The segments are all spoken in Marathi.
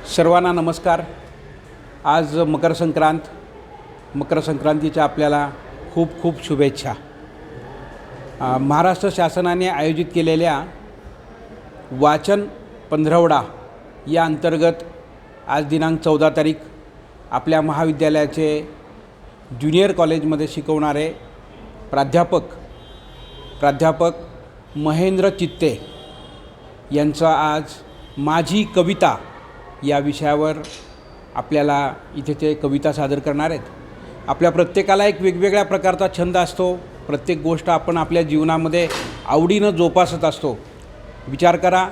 सर्वांना नमस्कार। आज मकर संक्रांतीच्या आपल्याला खूप खूप शुभेच्छा। महाराष्ट्र शासनाने आयोजित केलेल्या वाचन पंधरवडा या अंतर्गत आज दिनांक 14 तारीख आपल्या महाविद्यालयाचे ज्युनियर कॉलेजमध्ये शिकवणारे प्राध्यापक महेंद्र चित्ते यांचा आज माझी कविता या विषयावर आपल्याला इथे ते कविता सादर करणार आहेत। आपल्या प्रत्येकाला एक वेगवेगळ्या प्रकारचा छंद असतो। प्रत्येक गोष्ट आपण आपल्या जीवनामध्ये आवडीनं जोपासत असतो। विचार करा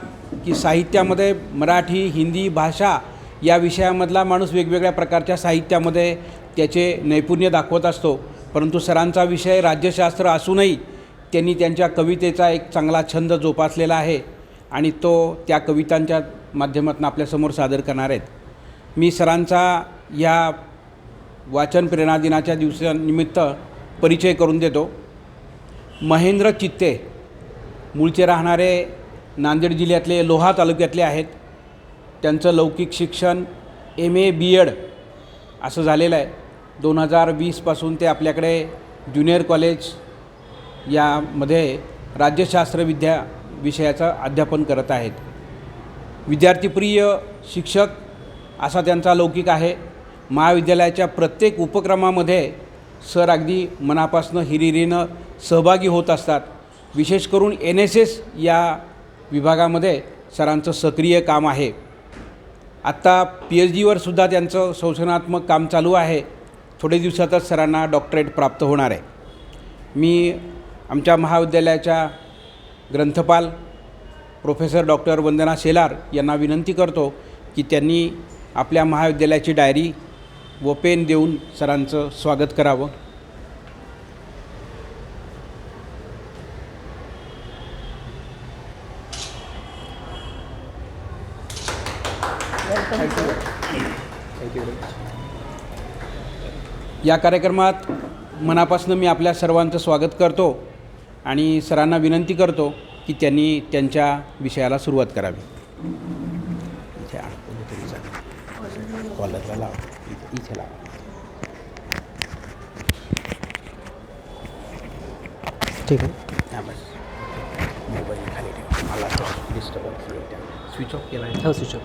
की साहित्यामध्ये मराठी, हिंदी भाषा या विषयामधला माणूस वेगवेगळ्या प्रकारच्या साहित्यामध्ये त्याचे नैपुण्य दाखवत असतो, परंतु सरांचा विषय राज्यशास्त्र असूनही त्यांनी त्यांच्या कवितेचा एक चांगला छंद जोपासलेला आहे आणि तो त्या कवितांच्या माध्यमातून आपल्यासमोर सादर करणार आहेत। मी सरांचा या वाचन प्रेरणा दिनाच्या दिवसानिमित्त परिचय करून देतो। महेंद्र चित्ते मूळचे राहणारे नांदेड जिल्ह्यातले लोहा तालुक्यातले आहेत। त्यांचं लौकिक शिक्षण MA BEd असं झालेलं आहे। 2020 पासून ते आपल्याकडे ज्युनियर कॉलेज यामध्ये राज्यशास्त्र विषयाचं अध्यापन करत आहेत। विद्यार्थीप्रिय शिक्षक असा त्यांचा लौकिक आहे। महाविद्यालयाच्या प्रत्येक उपक्रमामध्ये सर अगदी मनापासून हिरिरीनं सहभागी होत असतात। विशेष करून NSS या विभागामध्ये सरांचं सक्रिय काम आहे। आत्ता PhDवर सुद्धा त्यांचं संशोधनात्मक काम चालू आहे। थोडे दिवसातच सरांना डॉक्टरेट प्राप्त होणार आहे। मी आमच्या महाविद्यालयाच्या ग्रंथपाल प्रोफेसर डॉक्टर वंदना शेलार यांना विनंती करतो की त्यांनी आपल्या महाविद्यालयाची डायरी व पेन देऊन सरांचं स्वागत करावं। या कार्यक्रमात मनापासून मी आपल्या सर्वांचं स्वागत करतो आणि सरांना विनंती करतो की त्यांनी त्यांच्या विषयाला सुरुवात करावी। इथे कॉलरला लाव, इथे लाव। ठीक आहे, हां बस मोबाईल खाली ठेवा, मला डिस्टर्बन्स स्विच ऑफ केला आहे। हो, स्विच ऑफ।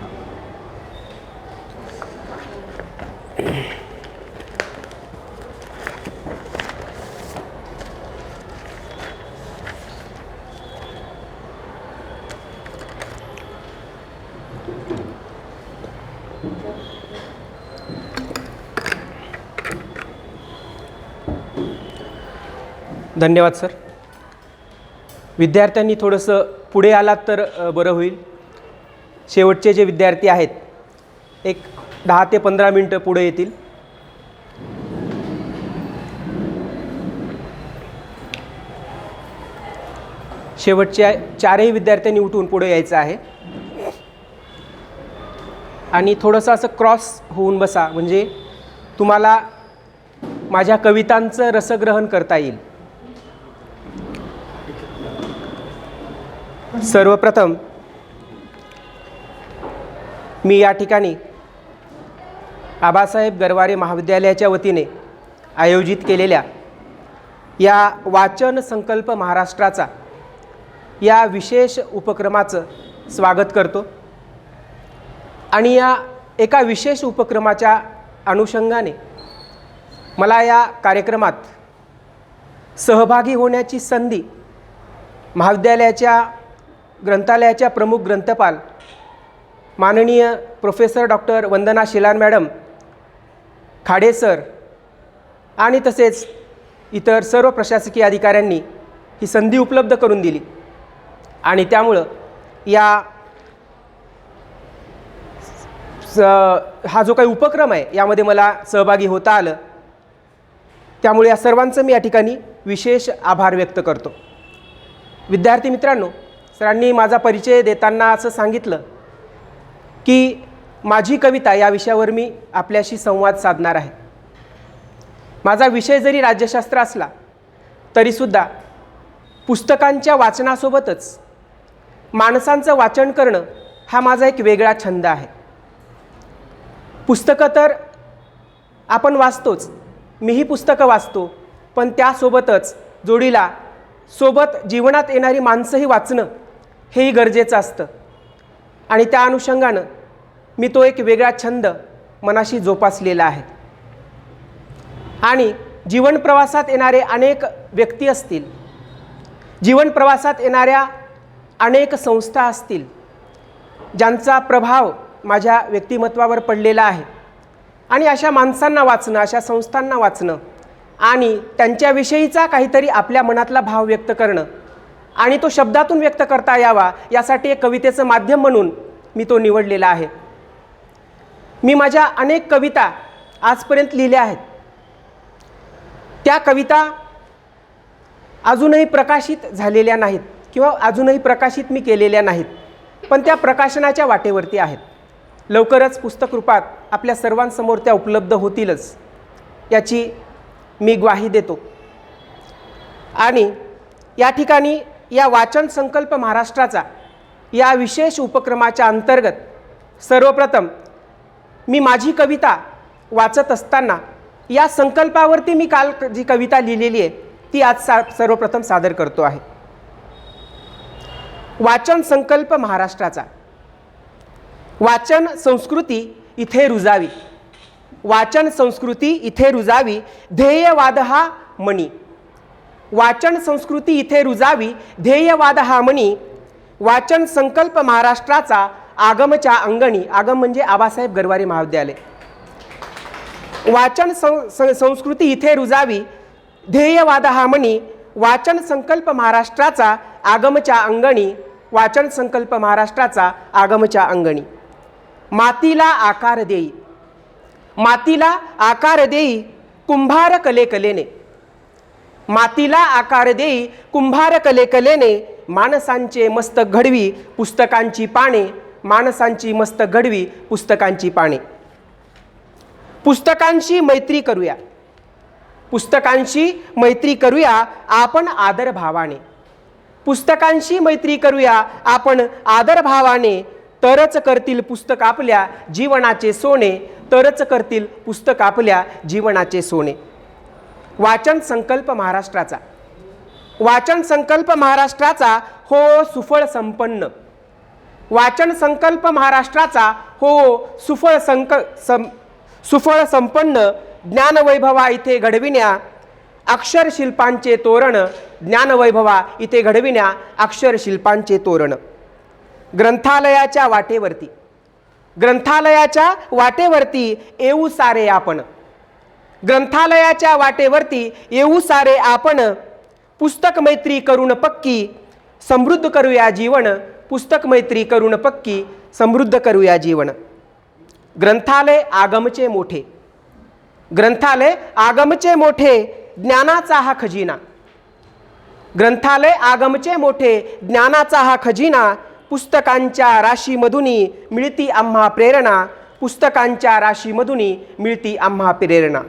धन्यवाद सर। विद्यार्थ्यांनी थोडंसं पुढे आलात तर बरं होईल। शेवटचे जे विद्यार्थी आहेत एक 10 ते 15 मिनटं पुढे येतील। शेवटच्या 4ही विद्यार्थ्यांनी उठून पुढे यायचं आहे आणि थोडंसं असं क्रॉस होऊन बसा, म्हणजे तुम्हाला माझ्या कवितांचं रसग्रहण करता येईल। सर्वप्रथम मी या ठिकाणी आबासाहेब गरवारे महाविद्यालयाच्या वतीने आयोजित केलेल्या या वाचन संकल्प महाराष्ट्राचा या विशेष उपक्रमाचं स्वागत करतो आणि या एका विशेष उपक्रमाच्या अनुषंगाने मला या कार्यक्रमात सहभागी होण्याची संधी महाविद्यालयाच्या ग्रंथालयाच्या प्रमुख ग्रंथपाल माननीय प्रोफेसर डॉक्टर वंदना शेलार मॅडम, खाडे सर आणि तसेच इतर सर्व प्रशासकीय अधिकाऱ्यांनी ही संधी उपलब्ध करून दिली आणि त्यामुळं हा जो काही उपक्रम आहे यामध्ये मला सहभागी होता आलं। त्यामुळे या सर्वांचं मी या ठिकाणी विशेष आभार व्यक्त करतो। विद्यार्थी मित्रांनो, सरांनी माझा परिचय देताना असं सांगितलं की माझी कविता या विषयावर मी आपल्याशी संवाद साधणार आहे। माझा विषय जरी राज्यशास्त्र असला तरीसुद्धा पुस्तकांच्या वाचनासोबतच माणसांचं वाचन करणं हा माझा एक वेगळा छंद आहे। पुस्तकं तर आपण वाचतोच, मीही पुस्तकं वाचतो, पण त्यासोबतच जोडीला सोबत जीवनात येणारी माणसंही वाचणं हेही गरजेचं असतं. आणि त्या अनुषंगानं मी तो एक वेगळा छंद मनाशी जोपासलेला आहे. आणि जीवन प्रवासात येणारे अनेक व्यक्ती असतील, जीवन प्रवासात येणाऱ्या अनेक संस्था असतील, ज्यांचा प्रभाव माझ्या व्यक्तिमत्वावर पडलेला आहे. आणि अशा माणसांना वाचणं, अशा संस्थांना वाचणं आणि त्यांच्याविषयीचा काहीतरी आपल्या मनातला भाव व्यक्त करणं आणि तो शब्दातून व्यक्त करता यावा, यासाठी एक कवितेचं माध्यम म्हणून मी तो निवडलेला आहे. मी माझ्या अनेक कविता आजपर्यंत लिहिल्या आहेत. त्या कविता अजूनही प्रकाशित झालेल्या नाहीत किंवा अजूनही प्रकाशित मी केलेल्या नाहीत, पण त्या प्रकाशनाच्या वाटेवरती आहेत. लवकरच पुस्तक रूपात आपल्या सर्वांसमोर त्या उपलब्ध होतीलच, याची मी ग्वाही देतो. आणि या ठिकाणी या वाचन संकल्प महाराष्ट्राचा या विशेष उपक्रमाच्या अंतर्गत सर्वप्रथम मी माझी कविता वाचत असताना या संकल्पावरती मी काल जी कविता लिहिलेली आहे ती आज सर्वप्रथम सादर करतो आहे. वाचन संकल्प महाराष्ट्राचा. वाचन संस्कृती इथे रुजावी, वाचन संस्कृती इथे रुजावी, ध्येयवाद हा मणी. वाचन संस्कृती इथे रुजावी, ध्येयवाद हा मणी. वाचन संकल्प महाराष्ट्राचा आगमच्या अंगणी. आगम म्हणजे आबासाहेब गरवारे महाविद्यालय. वाचन संस्कृती इथे रुजावी, ध्येयवाद हा मणी. वाचन संकल्प महाराष्ट्राचा आगमच्या अंगणी. वाचन संकल्प महाराष्ट्राचा आगमच्या अंगणी. मातीला आकार देई, मातीला आकार देई कुंभार कले कलेने. मातीला आकार देई कुंभार कले कलेने. माणसांचे मस्तक घडवी पुस्तकांची पाने. माणसांची मस्तक घडवी पुस्तकांची पाने. पुस्तकांशी मैत्री करूया, पुस्तकांशी मैत्री करूया आपण आदरभावाने. पुस्तकांशी मैत्री करूया आपण आदरभावाने. तरच करतील पुस्तक आपल्या जीवनाचे सोने. तरच करतील पुस्तक आपल्या जीवनाचे सोने. वाचन संकल्प महाराष्ट्राचा. वाचन संकल्प महाराष्ट्राचा हो सुफळ संपन्न. वाचन संकल्प महाराष्ट्राचा हो सुफळ संपन्न. ज्ञानवैभवा इथे घडविण्या अक्षरशिल्पांचे तोरण. ज्ञानवैभवा इथे घडविण्या अक्षरशिल्पांचे तोरण. ग्रंथालयाच्या वाटेवरती, ग्रंथालयाच्या वाटेवरती येऊ सारे आपण. ग्रंथालयाच्या वाटेवरती येऊ सारे आपण. पुस्तक मैत्री करून पक्की समृद्ध करूया जीवन. पुस्तक मैत्री करून पक्की समृद्ध करूया जीवन. ग्रंथालय आगमचे मोठे, ग्रंथालय आगमचे मोठे ज्ञानाचा हा खजिना. ग्रंथालय आगमचे मोठे ज्ञानाचा हा खजिना. पुस्तकांच्या राशीमधुनी मिळती आम्हा प्रेरणा. पुस्तकांच्या राशीमधुनी मिळती आम्हा प्रेरणा.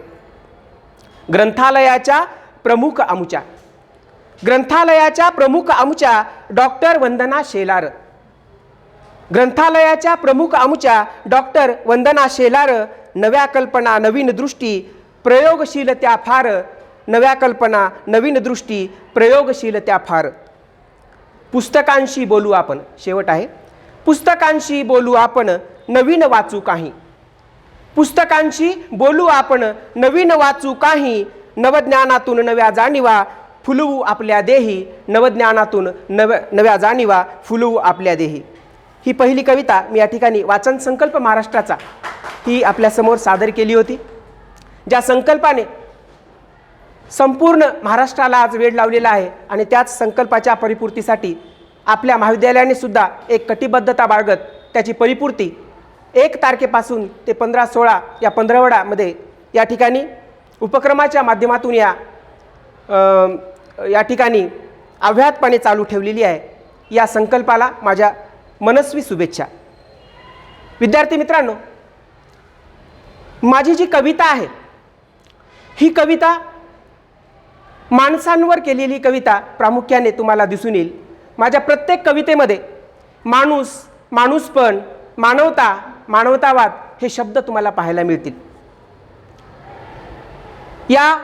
ग्रंथालयाच्या प्रमुख आमच्या, ग्रंथालयाच्या प्रमुख आमच्या डॉक्टर वंदना शेलार. ग्रंथालयाच्या प्रमुख आमच्या डॉक्टर वंदना शेलार. नव्या कल्पना नवीन दृष्टी प्रयोगशीलत्या फार. नव्या कल्पना नवीन दृष्टी प्रयोगशीलत्या फार. पुस्तकांशी बोलू आपण. शेवट आहे. पुस्तकांशी बोलू आपण नवीन वाचू काही. पुस्तकांशी बोलू आपण नवीन वाचू काही. नवज्ञानातून नव्या जाणीवा फुलवू आपल्या देही. नवज्ञानातून नव्या जाणीवा फुलवू आपल्या देही. ही पहिली कविता मी या ठिकाणी वाचन संकल्प महाराष्ट्राचा ही आपल्यासमोर सादर केली होती, ज्या संकल्पाने संपूर्ण महाराष्ट्राला आज वेळ लावलेला आहे. आणि त्याच संकल्पाच्या परिपूर्तीसाठी आपल्या महाविद्यालयाने सुद्धा एक कटिबद्धता बाळगत त्याची परिपूर्ती 1 तारखेपासून ते 15-16 या पंधरवड्यामध्ये या ठिकाणी उपक्रमाच्या माध्यमातून या ठिकाणी अव्याहतपणे चालू ठेवलेली आहे. या संकल्पाला माझ्या मनस्वी शुभेच्छा. विद्यार्थी मित्रांनो, माझी जी कविता आहे ही कविता माणसांवर केलेली कविता प्रामुख्याने तुम्हाला दिसून येईल. माझ्या प्रत्येक कवितेमध्ये माणूस, माणूसपण, मानवता, मानवतावाद हे शब्द तुम्हाला पाहायला मिळतील. या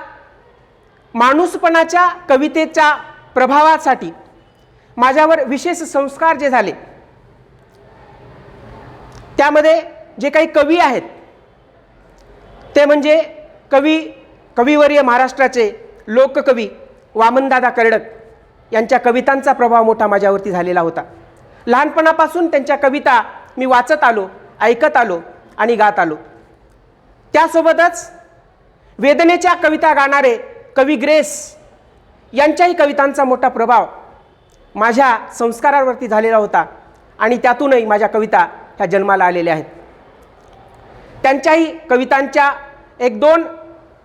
माणूसपणाच्या कवितेच्या प्रभावासाठी माझ्यावर विशेष संस्कार जे झाले, त्यामध्ये जे काही कवी आहेत ते म्हणजे कविवर्य महाराष्ट्राचे लोककवी वामनदादा कर्डक यांच्या कवितांचा प्रभाव मोठा माझ्यावरती झालेला होता. लहानपणापासून त्यांच्या कविता मी वाचत आलो, ऐकत आलो आणि गात आलो. त्यासोबतच वेदनेच्या कविता गाणारे कवी ग्रेस यांच्याही कवितांचा मोठा प्रभाव माझ्या संस्कारावरती झालेला होता आणि त्यातूनही माझ्या कविता ह्या जन्माला आलेल्या आहेत. त्यांच्याही कवितांच्या 1-2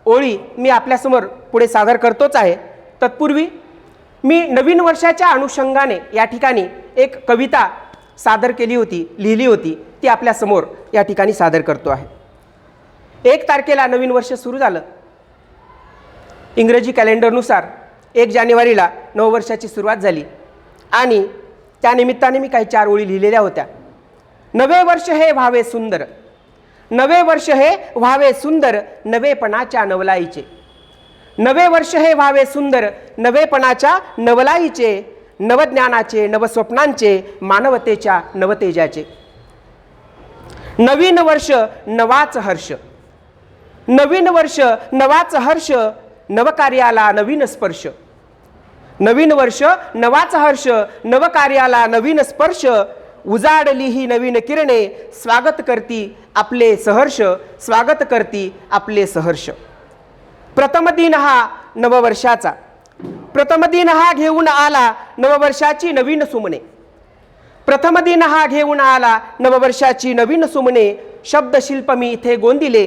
ओळी मी आपल्यासमोर पुढे सादर करतोच आहे. तत्पूर्वी मी नवीन वर्षाच्या अनुषंगाने या ठिकाणी एक कविता सादर केली होती, लिहिली होती, ती आपल्यासमोर या ठिकाणी सादर करतो आहे. 1 तारखेला नवीन वर्ष सुरू झालं. इंग्रजी कॅलेंडरनुसार 1 जानेवारीला नववर्षाची सुरुवात झाली आणि त्यानिमित्ताने मी काही 4 ओळी लिहिलेल्या होत्या. नवे वर्ष हे व्हावे सुंदर, नवे वर्ष हे व्हावे सुंदर, नवेपणाच्या नवलाईचे. नवे वर्ष हे व्हावे सुंदर, नवेपणाच्या नवलाईचे, नवज्ञानाचे, नवस्वप्नांचे, मानवतेच्या नवतेजाचे. नवीन वर्ष नवाच हर्ष, नवीन वर्ष नवाच हर्ष, नवकार्याला नवीन स्पर्श. नवीन वर्ष नवाच हर्ष, नवकार्याला नवीन स्पर्श, उजाडली ही नवीन किरणे, स्वागत करती आपले सहर्ष, स्वागत करती आपले सहर्ष. प्रथम दिन हा नववर्षाचा, प्रथम दिन हा घेऊन आला नववर्षाची नवीन सुमने. प्रथम दिन हा घेऊन आला नववर्षाची नवीन सुमने. शब्दशिल्प मी इथे गोंदिले,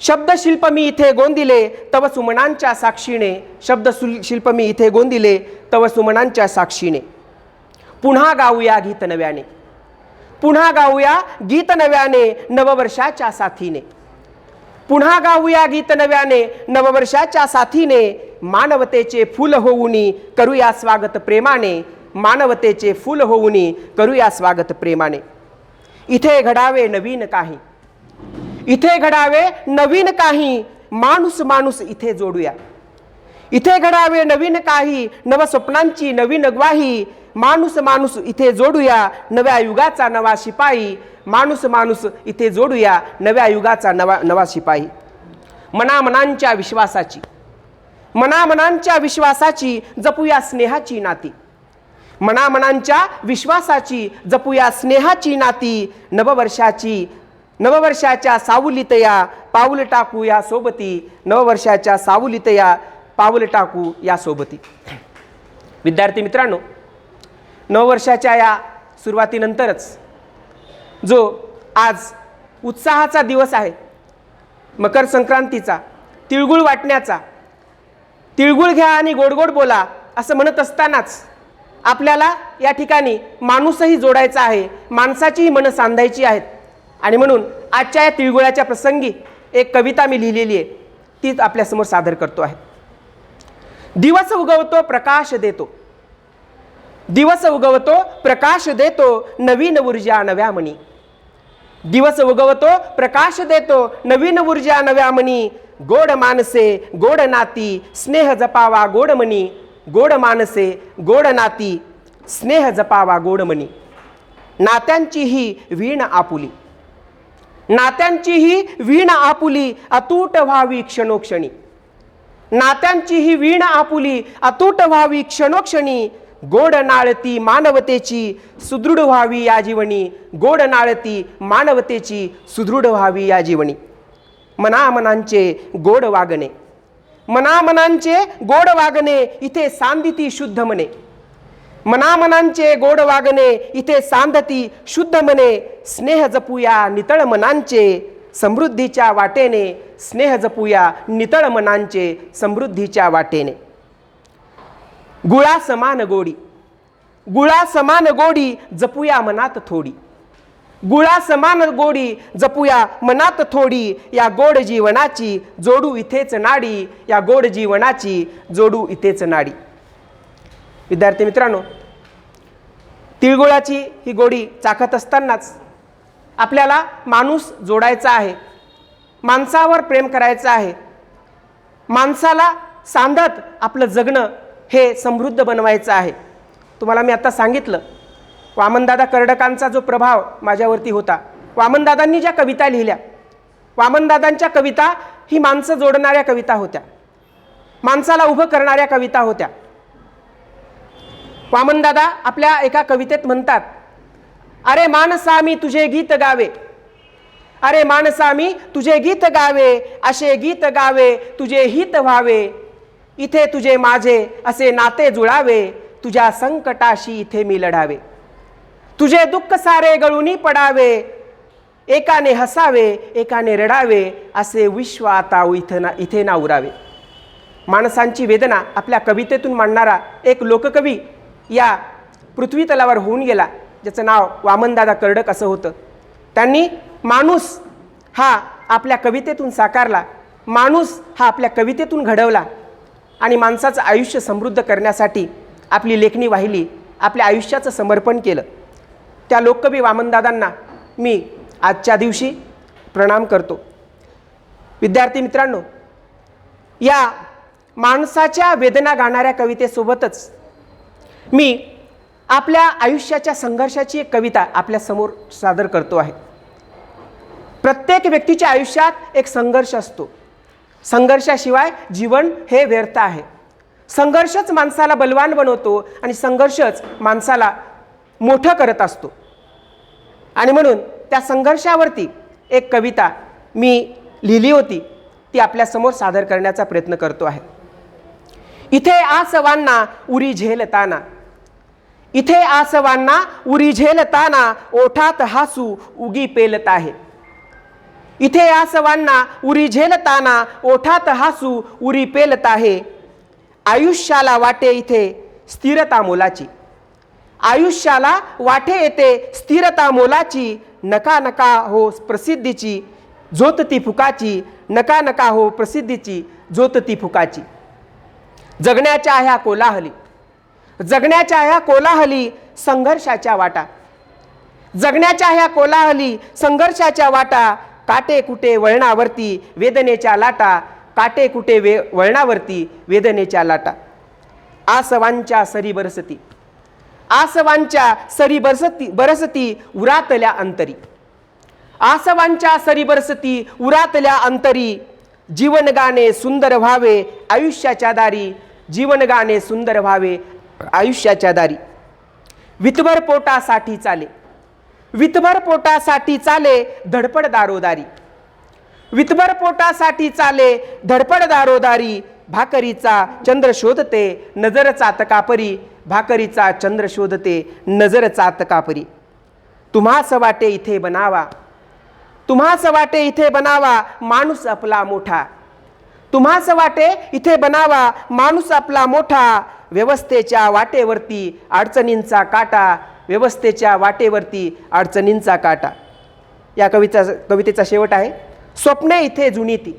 शब्दशिल्प मी इथे गोंदिले, तव सुमनांच्या साक्षीने. शब्दशिल्प मी इथे गोंदिले, तव सुमनांच्या साक्षीने. पुन्हा गाऊया गीत नव्याने, पुन्हा गाऊया गीत नव्याने, नववर्षाच्या साथीने. पुन्हा गाऊया गीत नव्याने, नववर्षाच्या साथीने. मानवतेचे फूल होऊनी करूया स्वागत प्रेमाने, मानवतेचे फूल होऊनी करूया स्वागत प्रेमाने. इथे घडावे नवीन काही, इथे घडावे नवीन काही, माणूस माणूस इथे जोडूया. इथे घडावे नवीन काही, नवस्वप्नांची नवीन ग्वाही, माणूस माणूस इथे जोडूया, नव्या युगाचा नवा शिपाई. माणूस माणूस इथे जोडूया, नव्या युगाचा नवा शिपाई. मनामनांच्या विश्वासाची, मनामनांच्या विश्वासाची जपूया स्नेहाची नाती. मनामनांच्या विश्वासाची जपूया स्नेहाची नाती. नववर्षाची, नववर्षाच्या सावलीत या पाऊल टाकू या सोबती. नववर्षाच्या सावलीत या पाऊल टाकू या सोबती. विद्यार्थी मित्रांनो, नववर्षाच्या या सुरुवातीनंतरच जो आज उत्साहाचा दिवस आहे, मकर संक्रांतीचा, तिळगुळ वाटण्याचा, तिळगुळ घ्या आणि गोड गोड बोला असं म्हणत असतानाच आपल्याला या ठिकाणी माणूसही जोडायचा आहे, माणसाचीही मनं सांधायची आहेत. आणि म्हणून आजच्या या तिळगुळाच्या प्रसंगी एक कविता मी लिहिलेली आहे, तीच आपल्यासमोर सादर करतो आहे. दिवस उगवतो प्रकाश देतो, दिवस उगवतो प्रकाश देतो, नवीन ऊर्जा नव्या मनी. दिवस उगवतो प्रकाश देतो, नवीन ऊर्जा नव्या मनी. गोड मानसे गोड नाती, स्नेह जपावा गोड मनी. गोड मानसे गोड नाती, स्नेह जपावा गोड मनी. नात्यांची ही वीण आपुली, नात्यांची ही वीण आपुली, अतूट व्हावी क्षणोक्षणी. नात्यांची ही वीण आपुली, अतूट व्हावी क्षणोक्षणी. गोड नाळती मानवतेची, सुदृढ व्हावी या जीवनी. गोड नाळती मानवतेची, सुदृढ व्हावी या जीवनी. मनामनांचे गोड वागणे, मनामनांचे गोड वागणे, इथे सांधिती शुद्ध मने. मनामनांचे गोड वागणे, इथे सांधती शुद्ध मने. स्नेह जपूया नितळ मनांचे, समृद्धीच्या वाटेने. स्नेह जपूया नितळ मनांचे, समृद्धीच्या वाटेने. गुळा समान गोडी, गुळा समान गोडी, जपूया मनात थोडी. गुळा समान गोडी, जपूया मनात थोडी. या गोड जीवनाची जोडू इथेच नाडी, या गोड जीवनाची जोडू इथेच नाडी. विद्यार्थी मित्रांनो, तिळगुळाची ही गोडी चाखत असतानाच आपल्याला माणूस जोडायचा आहे, माणसावर प्रेम करायचं आहे, माणसाला सांधत आपलं जगणं हे समृद्ध बनवायचं आहे. तुम्हाला मी आता सांगितलं वामनदादा कर्डकांचा जो प्रभाव माझ्यावरती होता. वामनदादांनी ज्या कविता लिहिल्या, वामनदादांच्या कविता ही माणसं जोडणाऱ्या कविता होत्या, माणसाला उभं करणाऱ्या कविता होत्या. वामनदादा आपल्या एका कवितेत म्हणतात, अरे माणसा मी तुझे गीत गावे, अरे माणसा मी तुझे गीत गावे, असे गीत गावे तुझे हित व्हावे, इथे तुझे माझे असे नाते जुळावे, तुझ्या संकटाशी इथे मी लढावे, तुझे दुःख सारे गळूनी पडावे, एकाने हसावे एकाने रडावे, असे विश्व आता इथे ना उरावे. माणसांची वेदना आपल्या कवितेतून मांडणारा एक लोककवी या पृथ्वी तलावर होऊन गेला, ज्याचं नाव वामनदादा कर्डक असं होतं. त्यांनी माणूस हा आपल्या कवितेतून साकारला, माणूस हा आपल्या कवितेतून घडवला आणि माणसाचं आयुष्य समृद्ध करण्यासाठी आपली लेखणी वाहिली, आपल्या आयुष्याचं समर्पण केलं. त्या लोककवी वामनदादांना मी आजच्या दिवशी प्रणाम करतो. विद्यार्थी मित्रांनो, या माणसाच्या वेदना गाणाऱ्या कवितेसोबतच मी आपल्या आयुष्याच्या संघर्षाची एक कविता आपल्यासमोर सादर करतो आहे. प्रत्येक व्यक्तीच्या आयुष्यात एक संघर्ष असतो, संघर्षाशिवाय जीवन हे व्यर्थ आहे. संघर्षच माणसाला बलवान बनवतो आणि संघर्षच माणसाला मोठं करत असतो. आणि म्हणून त्या संघर्षावरती एक कविता मी लिहिली होती, ती आपल्यासमोर सादर करण्याचा प्रयत्न करतो आहे. इथे आसवांना उरी झेलताना, इथे आसवांना उरी झेलताना, ओठात हासू उगी पेलत आहे. इथे आसवांना उरी झेलताना, ओठात हासू उरी पेलत आहे. आयुष्याला वाटे इथे स्थिरता मोलाची, आयुष्याला वाटे येते स्थिरता मोलाची. नका नका हो प्रसिद्धीची झोतती फुकाची, नका नका हो प्रसिद्धीची झोतती फुकाची. जगण्याच्या ह्या कोलाहली, जगण्याच्या ह्या कोलाहली संघर्षाच्या वाटा, जगण्याच्या ह्या कोलाहली संघर्षाच्या वाटा. काटे कुटे वळणावरती वेदनेच्या लाटा, काटे कुटे वळणावरती वेदनेच्या लाटा. आसवांच्या सरी बरसती, आसवांच्या सरी बरसती उरातल्या अंतरी, आसवांच्या सरी बरसती उरातल्या अंतरी. जीवन गाणे सुंदर व्हावे आयुष्याच्या दारी, जीवन गाणे सुंदर व्हावे आयुष्याच्या दारी. वितभर पोटासाठी चाले, वितभर पोटासाठी चाले धडपड दारोदारी, वितभर पोटासाठी चाले धडपड दारोदारी. भाकरीचा चंद्र शोधते नजर चातकापरी, भाकरीचा चंद्र शोधते नजर चातकापरी. तुम्हास वाटे इथे बनावा, तुम्हास वाटे इथे बनावा माणूस आपला मोठा, तुम्हास वाटे इथे बनावा माणूस आपला मोठा. व्यवस्थेच्या वाटेवरती अडचणींचा काटा, व्यवस्थेच्या वाटेवरती अडचणींचा काटा. या कवितेचा शेवट आहे. स्वप्ने इथे जुनीती,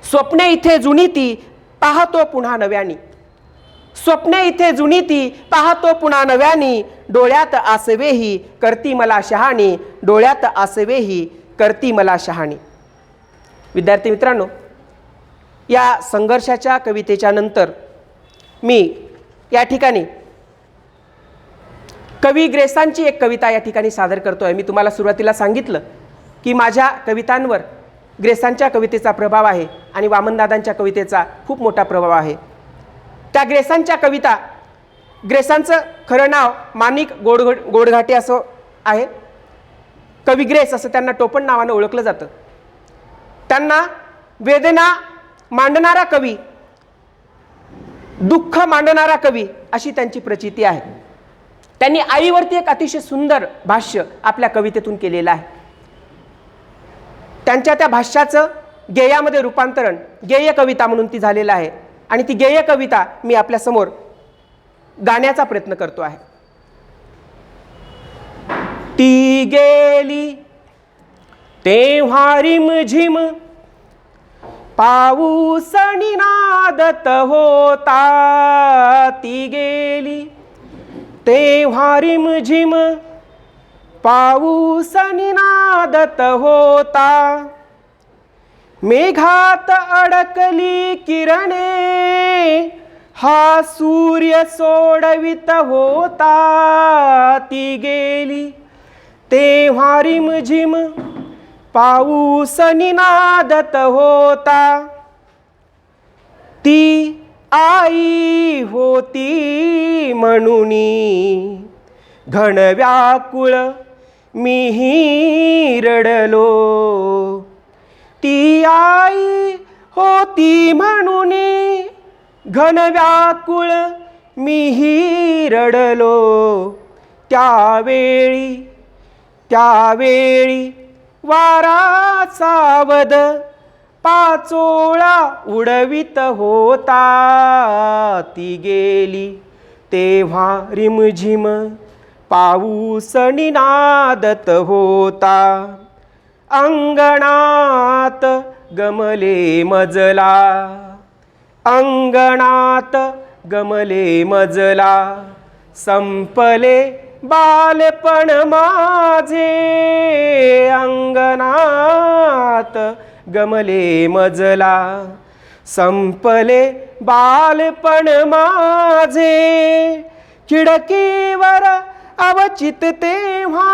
स्वप्ने इथे जुनीती पाहतो पुन्हा नव्यानी, स्वप्ने इथे जुनीती पाहतो पुन्हा नव्यानी. डोळ्यात आसवेही करती मला शहाणी, डोळ्यात आसवेही करती मला शहाणी. विद्यार्थी मित्रांनो, या संघर्षाच्या कवितेच्या नंतर मी या ठिकाणी कवी ग्रेसांची एक कविता या ठिकाणी सादर करतो आहे. मी तुम्हाला सुरुवातीला सांगितलं की माझ्या कवितांवर ग्रेसांच्या कवितेचा प्रभाव आहे आणि वामनदादांच्या कवितेचा खूप मोठा प्रभाव आहे. त्या ग्रेसांच्या कविता, ग्रेसांचं खरं नाव माणिक गोडघाटे असं आहे. कवी ग्रेस असं त्यांना टोपण नावानं ओळखलं जातं. त्यांना वेदना मांडणारा कवी, दुःख मांडणारा कवी अशी त्यांची प्रचिती आहे. त्यांनी आईवरती एक अतिशय सुंदर भाष्य आपल्या कवितेतून केलेलं आहे. त्यांच्या त्या भाष्याचं गेयामध्ये रूपांतरण गेय कविता म्हणून ती झालेलं आहे आणि ती गेय कविता मी आपल्यासमोर गाण्याचा प्रयत्न करतो आहे. ती गेली तेव्हा रिमझिम पाऊस निनादत होता, ती गेली तेव्हा रिमझिम पाऊस निनादत होता, मेघात अडकली किरणे, हा सूर्य सोडवित होता, ती गेली तेव्हा रिमझिम पाऊस निनादत होता, ती आई होती म्हणूनी घन व्याकुळ मीही रडलो, ती आई होती म्हणूनी घन व्याकुळ मीही रडलो, त्यावेळी वारा सावध पाचोळा उडवित होता, ती गेली तेव्हा रिमझिम पाऊस निनादत होता, अंगणात गमले मजला, अंगणात गमले मजला, संपले बालपण माझे, अंगणात गमले मजला, संपले बालपण माझे, खिडकीवर अवचित तेव्हा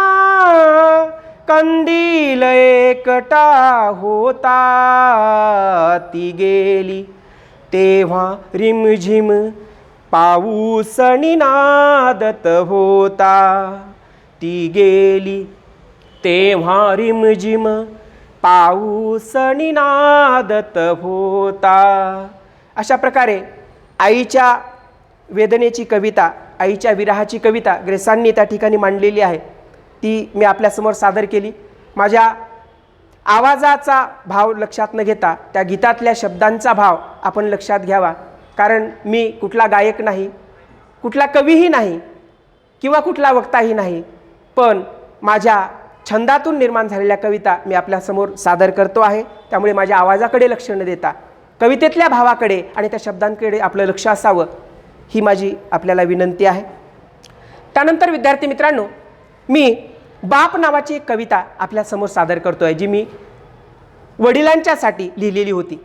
कंदील एकटा होता, ती गेली तेव्हा रिमझिम पाऊस निनादत होता, ती गेली तेव्हा रिमझिम पाऊस निनादत होता. अशा प्रकारे आईच्या वेदनेची कविता, आईच्या विरहाची कविता ग्रेसांनी त्या ठिकाणी मांडलेली आहे. ती मी आपल्यासमोर सादर केली. माझ्या आवाजाचा भाव लक्षात न घेता त्या गीतातल्या शब्दांचा भाव आपण लक्षात घ्यावा. कारण मी कुठला गायक नाही, कुठला कवीही नाही किंवा कुठला वक्ताही नाही, पण माझ्या छंदातून निर्माण झालेल्या कविता मी आपल्यासमोर सादर करतो आहे. त्यामुळे माझ्या आवाजाकडे लक्ष न देता कवितेतल्या भावाकडे आणि त्या शब्दांकडे आपलं लक्ष असावं, ही माझी आपल्याला विनंती आहे. त्यानंतर विद्यार्थी मित्रांनो, मी बाप नावाची एक कविता आपल्यासमोर सादर करतो आहे, जी मी वडिलांच्यासाठी लिहिलेली होती.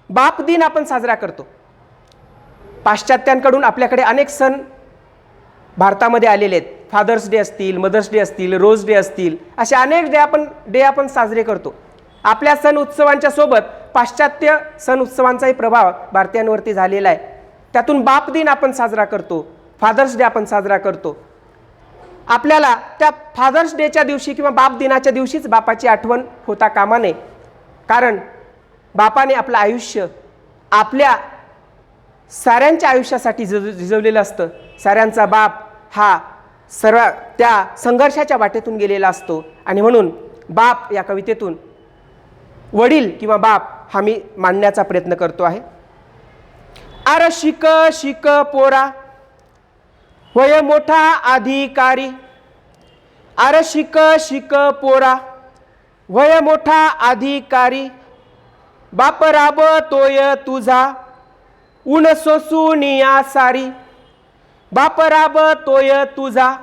बाप दिन आपण साजरा करतो. पाश्चात्यांकडून आपल्याकडे अनेक सण भारतामध्ये आलेले आहेत. फादर्स डे असतील, मदर्स डे असतील, रोज डे असतील, असे अनेक डे आपण साजरे करतो. आपल्या सण उत्सवांच्या सोबत पाश्चात्य सण उत्सवांचाही प्रभाव भारतीयांवरती झालेला आहे. त्यातून बाप दिन आपण साजरा करतो, फादर्स डे आपण साजरा करतो. आपल्याला त्या फादर्स डेच्या दिवशी किंवा बाप दिनाच्या दिवशीच बापाची आठवण होता कामा नये. कारण बापाने आपलं आयुष्य आपल्या साऱ्यांच्या आयुष्यासाठी झिजवलेलं असतं. साऱ्यांचा बाप हा सर्व त्या संघर्षाच्या वाटेतून गेलेला असतो. आणि म्हणून बाप या कवितेतून वडील किंवा बाप हा मी मांडण्याचा प्रयत्न करतो आहे. अर शिक शिक पोरा वय मोठा अधिकारी, अर शिक शिक पोरा वय मोठा अधिकारी, बाप राबतोय तुझा ऊन सोसून या सारी, बाप राबतोय तुझा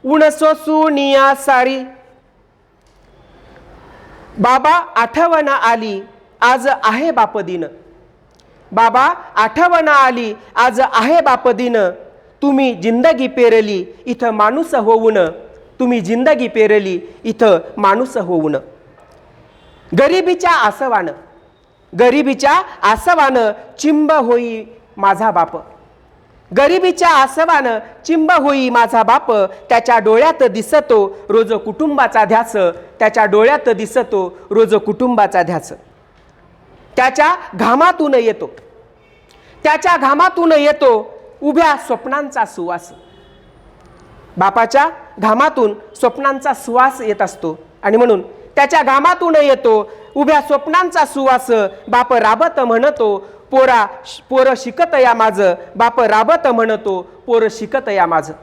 ऊन सोसून या सारी. बाबा आठवण आली आज आहे बाप दिन, बाबा आठवण आली आज आहे बाप दिन, तुम्ही जिंदगी पेरली इथं माणूस होऊन, तुम्ही जिंदगी पेरली इथं माणूस होऊन. गरिबीच्या आसवानं, गरिबीच्या आसवानं चिंब होई माझा बाप, गरिबीच्या आसवानं चिंब होई माझा बाप, त्याच्या डोळ्यात दिसतो रोज कुटुंबाचा ध्यास, त्याच्या डोळ्यात दिसतो रोज कुटुंबाचा ध्यास. त्याच्या घामातून येतो, त्याच्या घामातून येतो उभ्या स्वप्नांचा सुवास. बापाच्या घामातून स्वप्नांचा सुवास येत असतो आणि म्हणून त्याच्या घामातून येतो उभ्या स्वप्नांचा सुवास. बाप राबत म्हणतो पोर शिकत या माझं, बाप राबत म्हणतो पोर शिकत या माझं.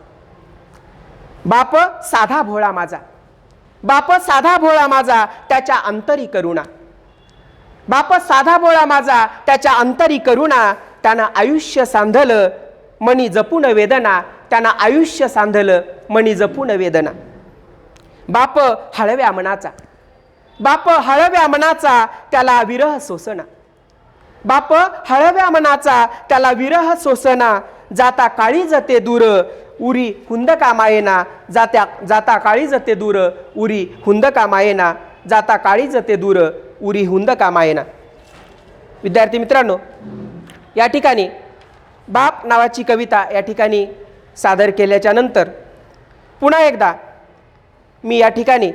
बाप साधा भोळा माझा, बाप साधा भोळा माझा त्याच्या अंतरी करुणा, बाप साधा भोळा माझा त्याच्या अंतरी करुणा. त्यानं आयुष्य सांधलं मनी जपून वेदना, त्यानं आयुष्य सांधलं मणी जपून वेदना. बाप हळव्या मनाचा, बाप हळव्या मनाचा त्याला विरह सोसना. बाप हळव्या मनाचा त्याला विरह सोसना. जाता काळी जते दूर उरी हुंद कामायेना. जाता काळी जते दूर उरी हुंद कामायेना. जाता काळी जते दूर उरी हुंद कामायेना. विद्यार्थी मित्रांनो, या ठिकाणी बाप नावाची कविता या ठिकाणी सादर केल्याच्या नंतर पुन्हा एकदा मी या ठिकाणी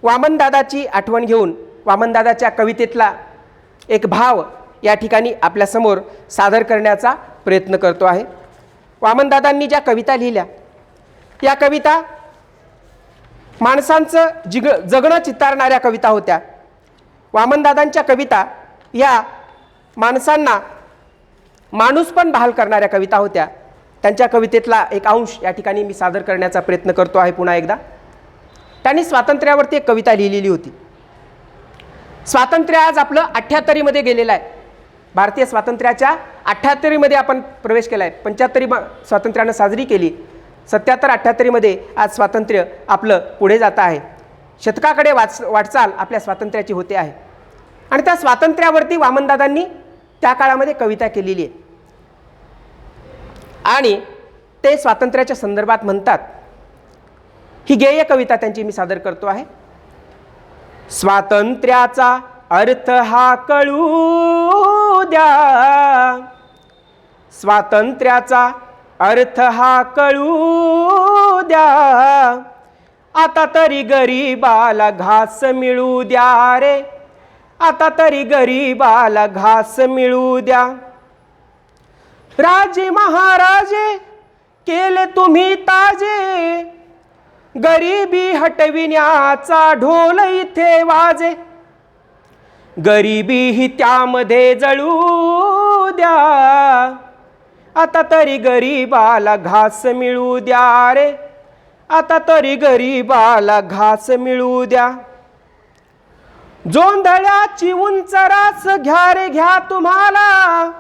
वामनदादाची आठवण घेऊन वामनदादाच्या कवितेतला एक भाव या ठिकाणी आपल्यासमोर सादर करण्याचा प्रयत्न करतो आहे. वामनदादांनी ज्या कविता लिहिल्या, या कविता माणसांचं जगणं चितारणाऱ्या कविता होत्या. वामनदादांच्या कविता या माणसांना माणूस पण बहाल करणाऱ्या कविता होत्या. त्यांच्या कवितेतला एक अंश या ठिकाणी मी सादर करण्याचा प्रयत्न करतो आहे पुन्हा एकदा. त्यांनी स्वातंत्र्यावरती एक कविता लिहिलेली होती. स्वातंत्र्य आज आपलं 78मध्ये गेलेलं आहे. भारतीय स्वातंत्र्याच्या 78मध्ये आपण प्रवेश केला आहे. 75 स्वातंत्र्यानं साजरी केली. 77-78मध्ये आज स्वातंत्र्य आपलं पुढे जात आहे. शतकाकडे वाटचाल आपल्या स्वातंत्र्याची होते आहे. आणि त्या स्वातंत्र्यावरती वामनदादांनी त्या काळामध्ये कविता केलेली आहे. आणि ते स्वातंत्र्याच्या संदर्भात म्हणतात. ही गेय कविता त्यांची मी सादर करतो आहे. स्वातंत्र्याचा अर्थ हा कळू द्या. स्वातंत्र्याचा अर्थ हा कळू द्या. आता तरी गरीबाला घास मिळू द्या रे. आता तरी गरीबाला घास मिळू द्या. राजे महाराजे केले तुम्ही ताजे. गरिबी हटविण्याचा ढोल इथे वाजे. गरिबी ही त्यामध्ये जळू द्या. आता तरी गरीबाला घास मिळू द्या रे. आता तरी गरीबाला घास मिळू द्या. जोंधळ्याची उंच रास घ्या रे घ्या तुम्हाला.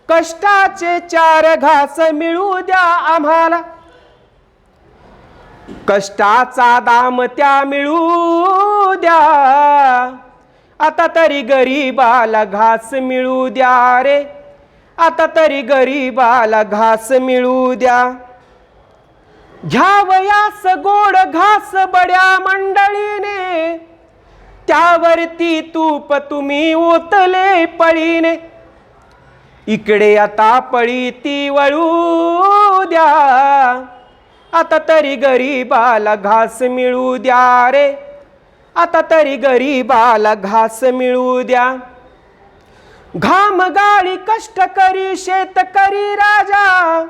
कष्टाचे 4 घास मिळू द्या आम्हाला. कष्टाचा दाम त्या मिळू द्या. आता तरी गरीबाला घास मिळू द्या रे. आता तरी गरीबाला घास मिळू द्या. घ्यावयास गोड घास बड्या मंडळीने. त्यावरती तूप तुम्ही ओतले पळीने. इकडे आता पळी ती वळू द्या. आता तरी गरीबाला घास मिळू द्या रे. आता तरी गरीबाला घास मिळू द्या. घाम गाळी कष्ट करी शेतकरी राजा.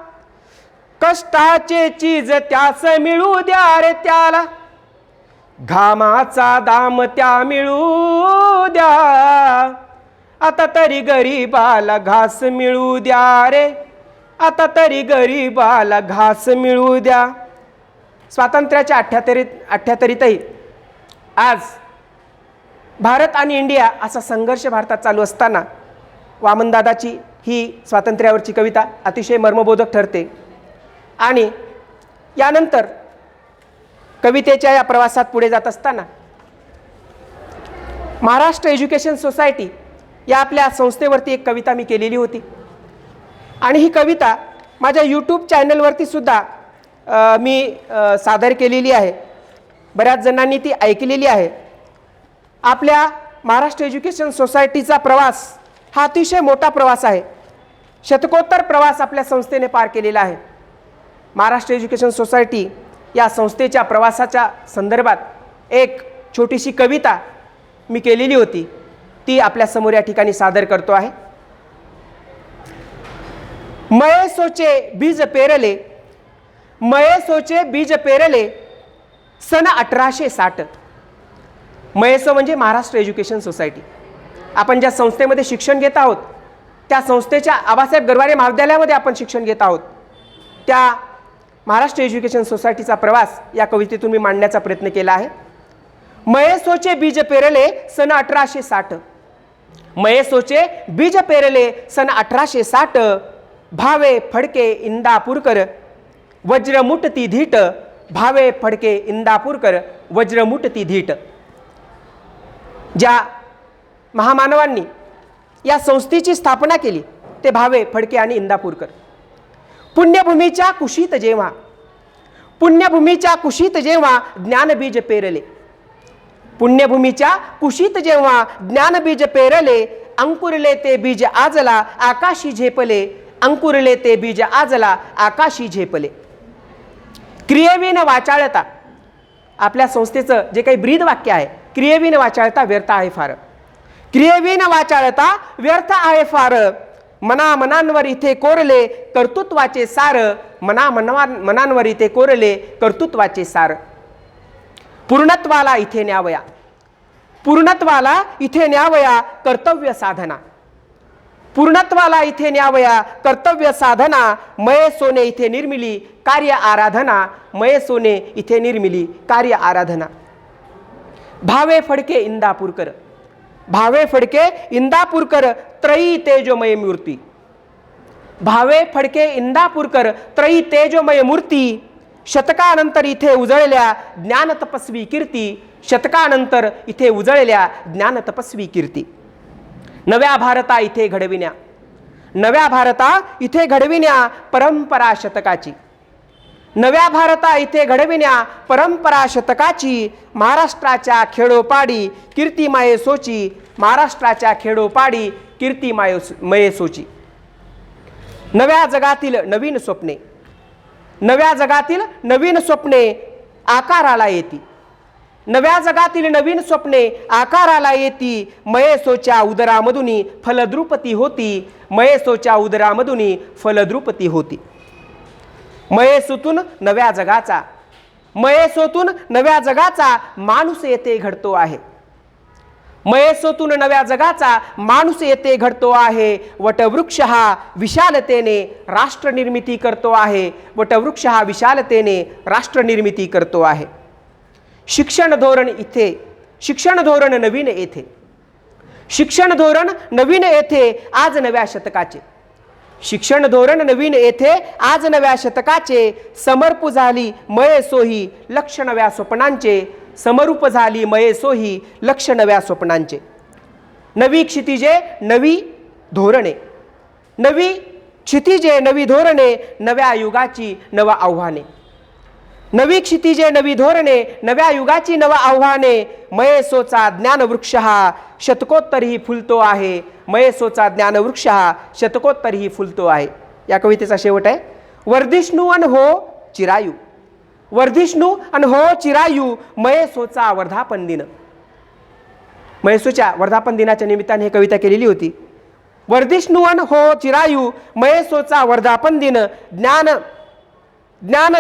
कष्टाचे चीज त्यास मिळू द्या रे त्याला. घामाचा दाम त्या मिळू द्या. आता तरी गरीबाला घास मिळू द्या रे. आता तरी गरीबाला घास मिळू द्या. स्वातंत्र्याच्या 78तही आज भारत आणि इंडिया असा संघर्ष भारतात चालू असताना वामनदादाची ही स्वातंत्र्यावरची कविता अतिशय मर्मबोधक ठरते. आणि यानंतर कवितेच्या या प्रवासात पुढे जात असताना महाराष्ट्र एज्युकेशन सोसायटी या आपल्या संस्थेवरती एक कविता मी केलेली होती. आणि ही कविता माझ्या यूट्यूब चॅनलवरती सुद्धा मी सादर केलेली आहे. बऱ्याच जणांनी ती ऐकलेली आहे. आपल्या महाराष्ट्र एज्युकेशन सोसायटीचा प्रवास हा अतिशय मोठा प्रवास आहे. शतकोत्तर प्रवास आपल्या संस्थेने पार केलेला आहे. महाराष्ट्र एज्युकेशन सोसायटी या संस्थेच्या प्रवासाच्या संदर्भात एक छोटीशी कविता मी केलेली होती. ती आपल्यासमोर या ठिकाणी सादर करतो आहे. मये सोचे बीज पेरले. मये सोचे बीज पेरले सन 1860. मयेसो म्हणजे महाराष्ट्र एज्युकेशन सोसायटी. आपण ज्या संस्थेमध्ये शिक्षण घेत आहोत त्या संस्थेच्या आबासाहेब गरवारे महाविद्यालयामध्ये आपण शिक्षण घेत आहोत. त्या महाराष्ट्र एज्युकेशन सोसायटीचा प्रवास या कवितेतून मी मांडण्याचा प्रयत्न केला आहे. मयेसोचे बीज पेरले सन 1860. मयेसोचे बीज पेरले सन 1860. भावे फडके इंदापूरकर. वज्रमुठ ती धीट, भावे फडके इंदापूरकर वज्रमुठ ती धीट. ज्या महामानवांनी या संस्थेची स्थापना केली ते भावे फडके आणि इंदापूरकर. पुण्यभूमीच्या कुशीत जेव्हा, पुण्यभूमीच्या कुशीत जेव्हा ज्ञानबीज पेरले, पुण्यभूमीच्या कुशीत जेव्हा ज्ञानबीज पेरले, अंकुरले ते बीज आजला आकाशी झेपले, अंकुरले ते बीज आजला आकाशी झेपले. क्रियेविन वाचाळता, आपल्या संस्थेचं जे काही ब्रीद वाक्य आहे, क्रियेविन वाचाळता व्यर्थ आहे फार, क्रियेविन वाचाळता व्यर्थ आहे फार. मना मनांवर इथे कोरले कर्तृत्वाचे सार, मना मनांवर इथे कोरले कर्तृत्वाचे सार. पूर्णत्वाला इथे न्यावया, पूर्णत्वाला इथे न्यावया कर्तव्य साधना, पूर्णत्वाला इथे न्यावया कर्तव्य साधना. मये सोने इथे निर्मिली कार्य आराधना, मये सोने इथे निर्मिली कार्य आराधना. भावे फडके इंदापूरकर, भावे फडके इंदापूरकर त्रयी तेजोमय मूर्ती, भावे फडके इंदापूरकर त्रयी तेजोमय मूर्ती. शतकानंतर इथे उजळल्या ज्ञान तपस्वी कीर्ती, शतकानंतर इथे उजळल्या ज्ञान तपस्वी कीर्ती. नव्या भारता इथे घडविण्या, नव्या भारता इथे घडविण्या परंपरा शतकाची, नव्या भारता इथे घडविण्या परंपरा शतकाची. महाराष्ट्राच्या खेडोपाडी कीर्ती मायेसोची, महाराष्ट्राच्या खेडोपाडी कीर्ती मायेसोची. नव्या जगातील नवीन स्वप्ने, नव्या जगातील नवीन स्वप्ने आकाराला येती, नव्या जगातील नवीन स्वप्ने आकाराला येती. मयेसोच्या उदरामधुनी फलद्रुपती होती, मयेसोच्या उदरामधुनी फलद्रुपती होती. मयेसोतून नव्या जगाचा, मयेसोतून नव्या जगाचा माणूस येथे घडतो आहे, मयेसोतून नव्या जगाचा माणूस येथे घडतो आहे. वटवृक्ष हा विशालतेने राष्ट्र निर्मिती करतो आहे, वटवृक्ष हा विशालतेने राष्ट्र निर्मिती करतो आहे. शिक्षण धोरण इथे, शिक्षण धोरण नवीन येथे, शिक्षण धोरण नवीन येथे आज नव्या शतकाचे, शिक्षण धोरण नवीन येथे आज नव्या शतकाचे. समर्प झाली मयेसोही लक्ष नव्या स्वप्नांचे, समरूप झाली मयेसोही लक्ष नव्या स्वप्नांचे. नवी क्षितिजे नवी धोरणे, नवी क्षितिजे नवी धोरणे, नव्या युगाची नव आव्हाने, नवी क्षितिजे नवी धोरणे, नव्या युगाची नव आव्हाने. मयेसोचा ज्ञानवृक्ष हा शतकोत्तरही फुलतो आहे, मयेसोचा ज्ञानवृक्ष हा शतकोत्तरही फुलतो आहे. या कवितेचा शेवट आहे. वर्धिष्णू अन हो चिरायू, वर्धिष्णू अन हो चिरायू मयेसोचा वर्धापन दिन. मयेसोच्या वर्धापन दिनाच्या निमित्ताने ही कविता केलेली होती. वर्धिष्णू अन हो चिरायू मयेसोचा वर्धापन दिन. ज्ञान ज्ञान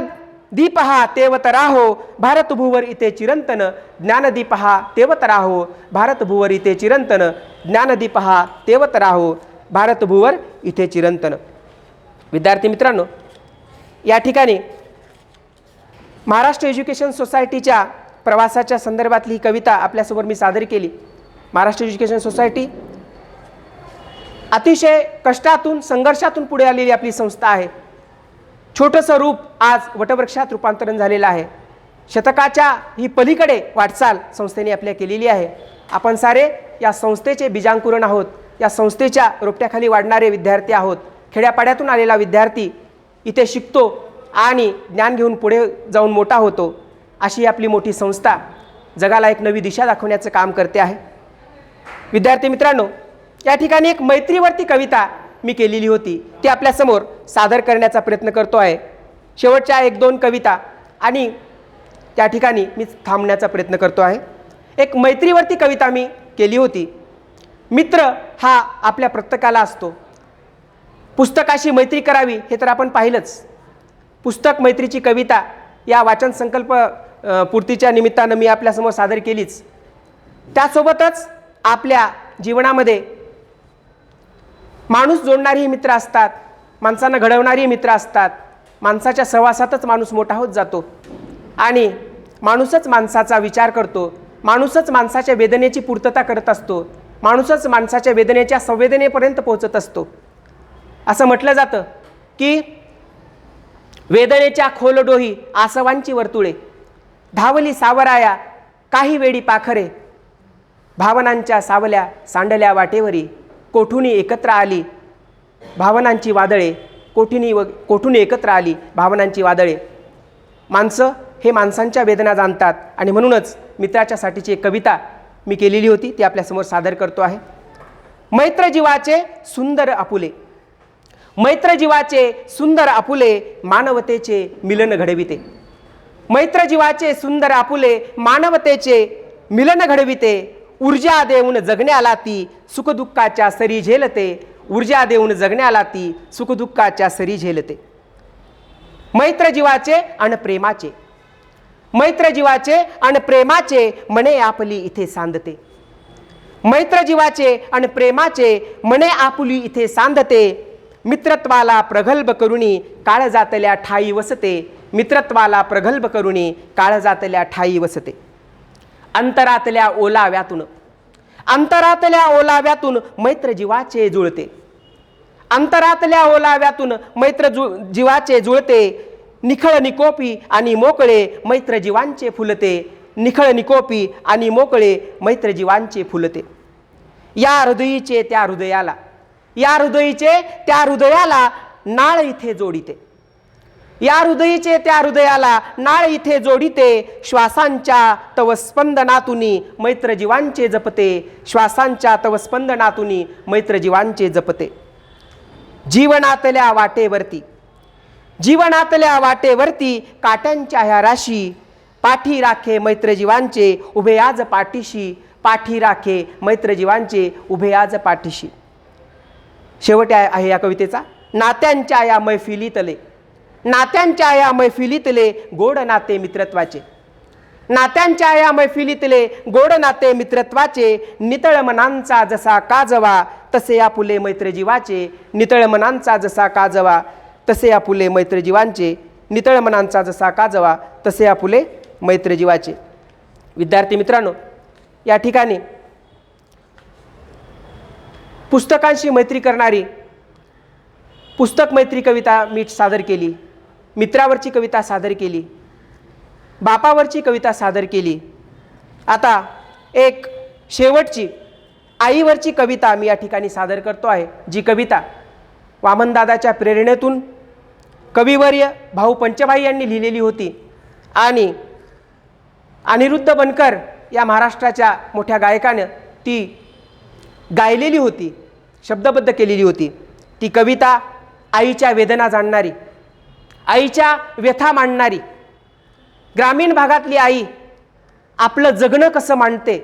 दीप हा तेवत राहो भारत भूवर इथे चिरंतन, ज्ञानदीप हा तेवत राहो भारत भूवर इथे चिरंतन, ज्ञानदीप हा तेवत राहो भारत भूवर इथे चिरंतन. विद्यार्थी मित्रांनो, या ठिकाणी महाराष्ट्र एज्युकेशन सोसायटीच्या प्रवासाच्या संदर्भातली ही कविता आपल्यासमोर मी सादर केली. महाराष्ट्र एज्युकेशन सोसायटी अतिशय कष्टातून संघर्षातून पुढे आलेली आपली संस्था आहे. छोटंसं रूप आज वटवृक्षात रूपांतरण झालेलं आहे. शतकाच्या ही पलीकडे वाटचाल संस्थेने आपल्या केलेली आहे. आपण सारे या संस्थेचे बीजांकुरण आहोत, या संस्थेच्या रोपट्याखाली वाढणारे विद्यार्थी आहोत. खेड्यापाड्यातून आलेला विद्यार्थी इथे शिकतो आणि ज्ञान घेऊन पुढे जाऊन मोठा होतो. अशी आपली मोठी संस्था जगाला एक नवी दिशा दाखवण्याचं काम करते आहे. विद्यार्थी मित्रांनो, या ठिकाणी एक मैत्रीवरती कविता मी केलेली होती, ती आपल्यासमोर सादर करण्याचा प्रयत्न करतो आहे. शेवटच्या 1-2 कविता आणि त्या ठिकाणी मी थांबण्याचा प्रयत्न करतो आहे. एक मैत्रीवरती कविता मी केली होती. मित्र हा आपल्या प्रत्येकाला असतो. पुस्तकाशी मैत्री करावी हे तर आपण पाहिलंच. पुस्तक मैत्रीची कविता या वाचन संकल्प पूर्तीच्या निमित्तानं मी आपल्यासमोर सादर केलीच. त्यासोबतच आपल्या जीवनामध्ये माणूस जोडणारी मित्र असतात, माणसांना घडवणारी मित्र असतात. माणसाच्या सहवासातच माणूस मोठा होत जातो आणि माणूसच माणसाचा विचार करतो, माणूसच माणसाच्या वेदनेची पूर्तता करत असतो, माणूसच माणसाच्या वेदनेच्या संवेदनेपर्यंत पोहोचत असतो. असं म्हटलं जातं की वेदनेच्या खोलडोही आसवांची वर्तुळे, धावली सावराया काही वेळी पाखरे, भावनांच्या सावल्या सांडल्या वाटेवरी, कोठून एकत्र आली भावनांची वादळे, कोठून एकत्र आली भावनांची वादळे. माणसं हे माणसांच्या वेदना जाणतात आणि म्हणूनच मित्राच्यासाठीची एक कविता मी केलेली होती, ती आपल्यासमोर सादर करतो आहे. मैत्र जीवाचे सुंदर आपुले, मैत्र जीवाचे सुंदर आपुले, मानवतेचे मिलन घडविते. मैत्र जीवाचे सुंदर आपुले, मानवतेचे मिलन घडविते. ऊर्जा देऊन जगण्याला ती सुखदुःखाच्या सरी झेलते, ऊर्जा देऊन जगण्याला ती सुखदुःखाच्या सरी झेलते. मैत्र जीवाचे आणि प्रेमाचे, मैत्र जीवाचे आणि प्रेमाचे मने आपली इथे सांधते. मैत्र जीवाचे आणि प्रेमाचे मने आपुली इथे सांधते. मित्रत्वाला प्रगल्भ करुणी काळजातल्या ठाई वसते, मित्रत्वाला प्रगल्भ करुणी काळजातल्या ठाई वसते. अंतरातल्या ओलाव्यातून, अंतरातल्या ओलाव्यातून मैत्र जीवाचे जुळते, अंतरातल्या ओलाव्यातून मैत्र जीवाचे जुळते. निखळ निकोपी आणि मोकळे मैत्र जीवांचे फुलते, निखळ निकोपी आणि मोकळे मैत्र जीवांचे फुलते. या हृदयीचे त्या हृदयाला, या हृदयीचे त्या हृदयाला नाळ इथे जोडिते, या हृदयीचे त्या हृदयाला नाळ इथे जोडिते. श्वासांच्या तव स्पंदनातुनी मैत्र जीवांचे जपते, श्वासांच्या तव स्पंदनातुनी मैत्र जीवांचे जपते. जीवनातल्या वाटेवरती, जीवनातल्या वाटेवरती काट्यांच्या ह्या राशी, पाठी राखे मैत्र जीवांचे उभे आज पाठीशी, पाठी राखे मैत्र जीवांचे उभे आज पाठीशी. शेवट आहे या कवितेचा. नात्यांच्या या मैफिलीतले, नात्यांच्या या मैफिलीतले गोड नाते मित्रत्वाचे, नात्यांच्या या मैफिलीतले गोड नाते मित्रत्वाचे. नितळ मनांचा जसा काजवा तसे आपुले मैत्र जीवाचे, नितळ मनांचा जसा काजवा तसे आपुले मैत्र जीवांचे, नितळ मनांचा जसा काजवा तसे आपुले मैत्र जीवाचे. विद्यार्थी मित्रांनो, या ठिकाणी पुस्तकांशी मैत्री करणारी पुस्तक मैत्री कविता मी सादर केली, मित्रावरची कविता सादर केली, बापावरची कविता सादर केली. आता एक शेवटची आईवरची कविता मी या ठिकाणी सादर करतो आहे, जी कविता वामनदादाच्या प्रेरणेतून कविवर्य भाऊ पंचभाई यांनी लिहिलेली होती आणि अनिरुद्ध बनकर या महाराष्ट्राच्या मोठ्या गायकानं ती गायलेली होती, शब्दबद्ध केलेली होती. ती कविता आईच्या वेदना जाणणारी, आईच्या व्यथा मांडणारी, ग्रामीण भागातली आई आपलं जगणं कसं मांडते,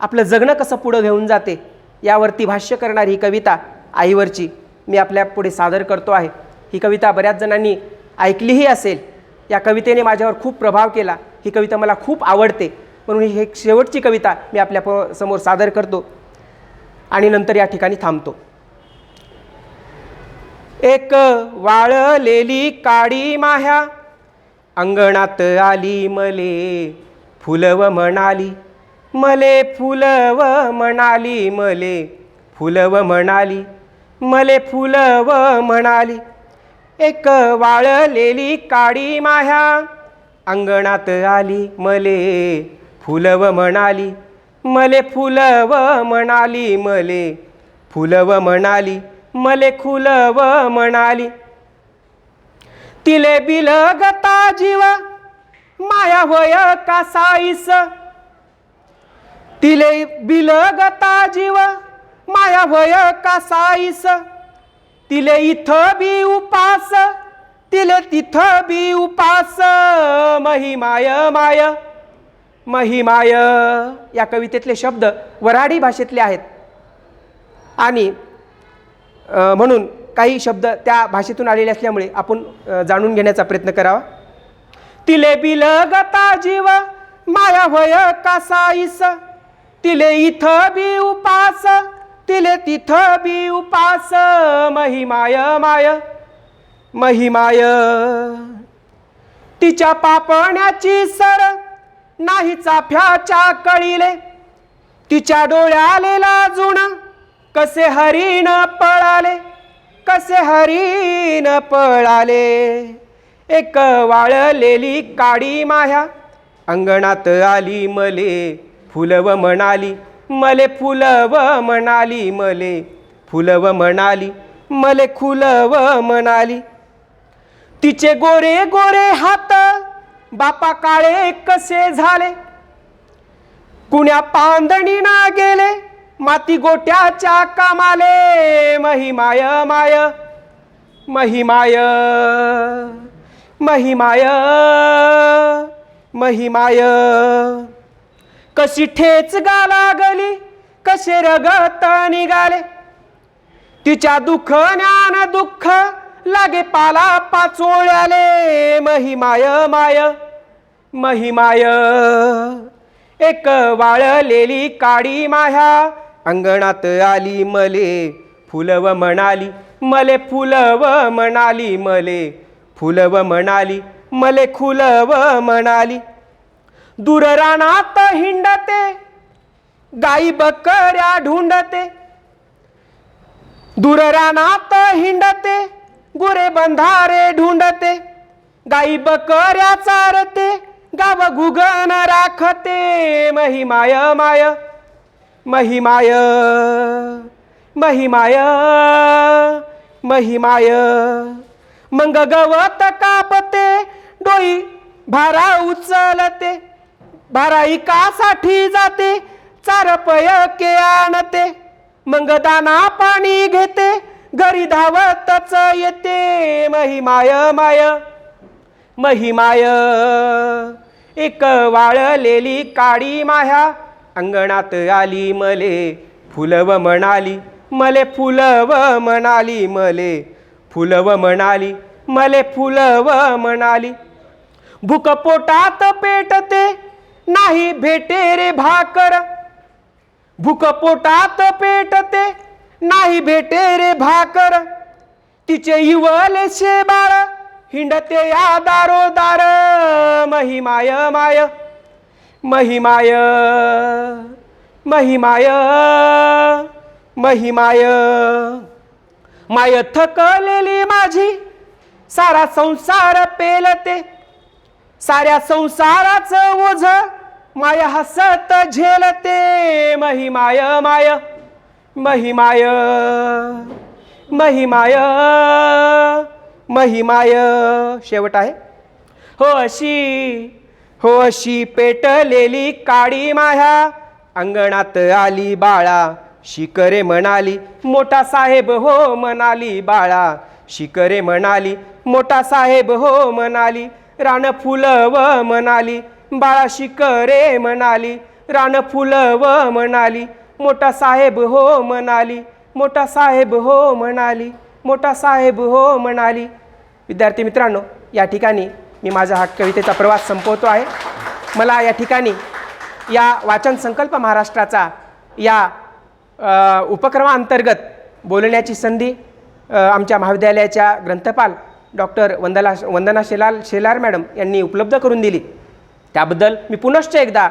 आपलं जगणं कसं पुढं घेऊन जाते, यावरती भाष्य करणारी ही कविता आईवरची मी आपल्या पुढे सादर करतो आहे. ही कविता बऱ्याच जणांनी ऐकलीही असेल. या कवितेने माझ्यावर खूप प्रभाव केला. ही कविता मला खूप आवडते, म्हणून ही एक शेवटची कविता मी आपल्या समोर सादर करतो आणि नंतर या ठिकाणी थांबतो. एक वाळलेली काळी माह्या अंगणात आली मले फुलव म्हणाली, मले फुलव म्हणाली, मले फुलव म्हणाली, मले फुलव म्हणाली. एक वाळलेली काळी माह्या अंगणात आली मले फुलव म्हणाली, मले फुलव म्हणाली, मले फुलव म्हणाली, मले फुलव म्हणाली. तिले बिलगता जीव माया होय का साईस, तिले बिलगता जीव माया होय का साईस. तिले इथं बी उपास, तिले तिथं बी उपास. महिमाय माय, महिमाय. या कवितेतले शब्द वऱ्हाडी भाषेतले आहेत आणि म्हणून काही शब्द त्या भाषेतून आलेले असल्यामुळे आपण जाणून घेण्याचा प्रयत्न करावा. तिले बिलगता जीव माया होय का साईस. तिले इथं बी उपास, तिले तिथं बी उपास. महिमाय माय, महिमाय. तिच्या पापण्याची सर नाही चाफ्याच्या कळीले, तिच्या डोळ्याले लाजून कसे हरीण पळाले, कसे हरीण पळाले. एक वाळलेली काडी माह्या अंगणात आली मले फुलव म्हणाली, मले फुलव म्हणाली, मले फुलव म्हणाली, मले फुलव म्हणाली. तिचे गोरे गोरे हात बापा काळे कसे झाले, कुण्या पांदणीना गेले माती गोट्याच्या कामाले. महिमाय माय महिमाय महिमाय महिमाय, कशी ठेच गा लागली कसे रगत निघाले. तिच्या दुःख ज्ञान दुःख लागे पाला पाचोळ्याले. महिमाय माय महिमाय, एक वाळलेली काडी माह्या अंगणात आली मले फुलव म्हणाली, मले फुलव म्हणाली, मले फुलव म्हणाली, मले फुलव म्हणाली. दूर रानात हिंडते गाई बकऱ्या ढुंडते, दूर रानात हिंडते गुरे बंधारे ढुंडते. गाई बकऱ्या चारते गाव गुगन राखते. महिमाय माय महिमाय महिमाय महिमाय, मंग गवत कापते डोई भारा उचलते. भारा इकासाठी जाते चारपय के आणते. मंग दाना पाणी घेते घरी धावतच येते. महिमाय माय महिमाय, एक वाळलेली काडी माह्या अंगणात आली मले फुलव म्हणाली, मले फुलव म्हणाली, मले फुलव म्हणाली, मले फुलव म्हणाली. भूक पोटात पेटते नाही भेटे रे भाकर, भूक पोटात पेटते नाही भेटे रे भाकर. तिचे इवलेशे बाळ हिंडते या दारोदार. महिमाय माय महिमाय महिमाय महिमाय, माय थकलेली माझी सारा संसार पेलते. साऱ्या संसाराचं ओझ माय हसत झेलते. महिमाय माय महिमाय महिमाय महिमाय. शेवट आहे, हो अशी पेटलेली काडी माह्या अंगणात आली बाळा शिकरे म्हणाली, मोठा साहेब हो म्हणाली बाळा शिकरे म्हणाली, मोठा साहेब हो म्हणाली. रान फुलव म्हणाली बाळा शिकरे म्हणाली, रान फुलव म्हणाली, मोठा साहेब हो म्हणाली, मोठा साहेब हो म्हणाली, मोठा साहेब हो म्हणाली. विद्यार्थी मित्रांनो, या ठिकाणी मी माझा हा कवितेचा प्रवास संपवतो आहे. मला या ठिकाणी या वाचन संकल्प महाराष्ट्राचा या उपक्रमाअंतर्गत बोलण्याची संधी आमच्या महाविद्यालयाच्या ग्रंथपाल डॉक्टर वंदना शेलार मॅडम यांनी उपलब्ध करून दिली. त्याबद्दल मी पुनश्च एकदा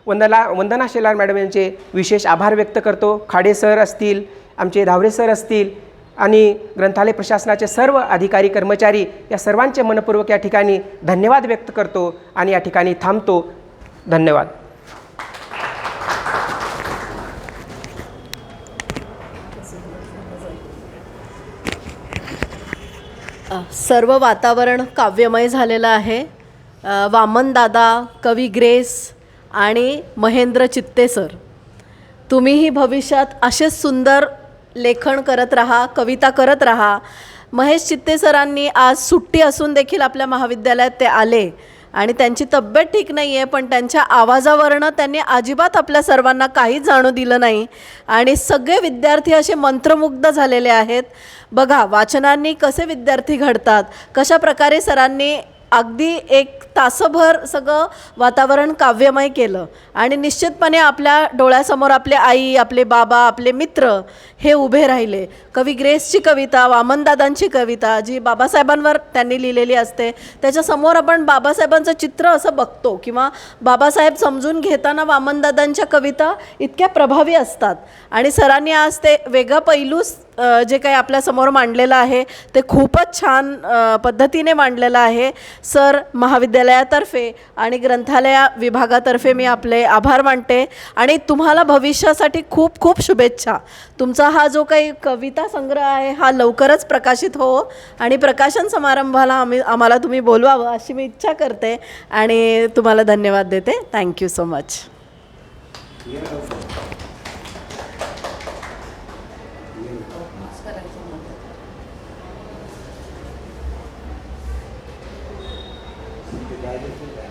वंदना शेलार मॅडम यांचे विशेष आभार व्यक्त करतो. खाडे सर असतील, आमचे धावरे सर असतील आणि ग्रंथालय प्रशासनाचे सर्व अधिकारी कर्मचारी या सर्वांचे मनपूर्वक या ठिकाणी धन्यवाद व्यक्त करतो आणि या ठिकाणी थांबतो. धन्यवाद. सर्व वातावरण काव्यमय झालेलं आहे. वामन दादा, कवी ग्रेस आणि महेंद्र चित्ते सर, तुम्हीही भविष्यात असेच सुंदर लेखन करत राहा, कविता करत राहा. महेश चित्ते सरांनी आज सुट्टी असून देखील आपल्या महाविद्यालयात ते आले आणि त्यांची तब्येत ठीक नाही आहे, पण त्यांच्या आवाजावरनं त्यांनी अजिबात आपल्या सर्वांना काहीच जाणू दिलं नाही आणि सगळे विद्यार्थी असे मंत्रमुग्ध झालेले आहेत. बघा, वाचनांनी कसे विद्यार्थी घडतात, कशा प्रकारे सरांनी अगदी एक तासभर सगळं वातावरण काव्यमय केलं आणि निश्चितपणे आपल्या डोळ्यासमोर आपले आई, आपले बाबा, आपले मित्र हे उभे राहिले. कवी ग्रेसची कविता, वामनदादांची कविता जी बाबासाहेबांवर त्यांनी लिहिलेली असते, त्याच्यासमोर आपण बाबासाहेबांचं चित्र असं बघतो किंवा बाबासाहेब समजून घेताना वामनदादांच्या कविता इतक्या प्रभावी असतात आणि सरांनी आज ते वेगळं पैलूच जे काही आपल्यासमोर मांडलेलं आहे ते खूपच छान पद्धतीने मांडलेलं आहे. सर, महाविद्यालयातर्फे आणि ग्रंथालय विभागातर्फे मी आपले आभार मानते आणि तुम्हाला भविष्यासाठी खूप खूप शुभेच्छा. तुमचा हा जो काही कविता संग्रह आहे हा लवकरच प्रकाशित हो आणि प्रकाशन समारंभाला आम्हाला तुम्ही बोलवावं अशी मी इच्छा करते आणि तुम्हाला धन्यवाद देते. Thank you so much.